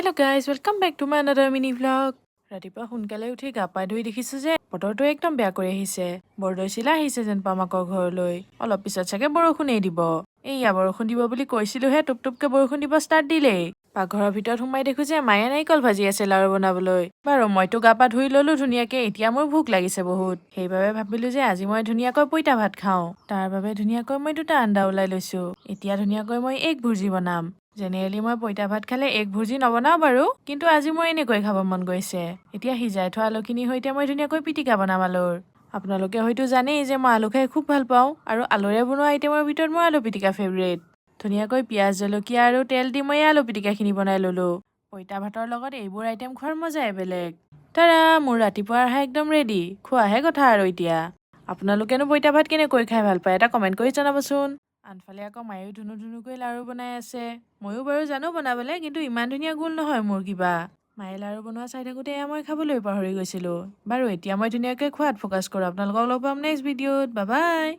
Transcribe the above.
Hello guys, welcome back to my another mini vlog. ৰাতিপুৱা সোনকালে উঠি গা পা ধুই দেখিছো যে বতৰটো একদম বেয়া কৰি আহিছে। বৰদৈচিলা আহিছে যেন পামাকৰ ঘৰলৈ। অলপ পিছত চাগে বৰষুণেই দিব। এইয়া বৰষুণ দিব বুলি কৈছিলোহে টুপটুপকে বৰষুণ দিব ষ্টাৰ্ট দিলেই। পাকঘৰৰ ভিতৰত সোমাই দেখো যে মায়ে নাৰিকল ভাজি আছে লাৰু বনাবলৈ। বাৰু মইতো গা পা ধুই ললো ধুনীয়াকে, এতিয়া মোৰ ভোক লাগিছে বহুত। সেইবাবে ভাবিলো যে আজি মই ধুনীয়াকৈ পইতা ভাত খাওঁ। তাৰ বাবে ধুনীয়াকৈ মই 2টা আন্দা ওলাই লৈছো। এতিয়া ধুনীয়াকৈ মই এগ ভুৰ্জি বনাম। জেনেৰেলি মই পইতা ভাত খালে এগ ভুৰ্জি নবনাও বাৰু, কিন্তু আজি মোৰ এনেকৈ খাব মন গৈছে। এতিয়া সিজাই থোৱা আলুখিনিৰ সৈতে মই ধুনীয়াকৈ পিটিকা বনাম আলুৰ। আপোনালোকে হয়তো জানেই যে মই আলু খাই খুব ভাল পাওঁ, আৰু আলুৰে বনোৱা আইটেমৰ ভিতৰত মোৰ আলু পিটিকা ফেভৰেট। ধুনীয়াকৈ পিঁয়াজ জলকীয়া আৰু তেল দি মই আলু পিটিকাখিনি বনাই ল'লো। পইতা ভাতৰ লগত এইবোৰ আইটেম খোৱাৰ মজাই বেলেগ। তাৰা মোৰ ৰাতিপুৱাৰ আহাৰ একদম ৰেডি, খোৱাহে কথা আৰু এতিয়া। আপোনালোকেনো পইতা ভাত কেনেকৈ খাই ভাল পায় এটা কমেণ্ট কৰি জনাবচোন। আনফালে আকৌ মায়েও ধুনুকৈ লাৰু বনাই আছে। ময়ো বাৰু জানো বনাবলৈ, কিন্তু ইমান ধুনীয়া গোল নহয় মোৰ কিবা। মায়ে লাৰু বনোৱা চাই থাকোঁতে এয়া মই খাবলৈ পাহৰি গৈছিলোঁ। বাৰু এতিয়া মই ধুনীয়াকৈ খোৱাত ফ'কাছ কৰোঁ। আপোনালোকক লগ পাম নেক্সট ভিডিঅ'ত। Bye bye.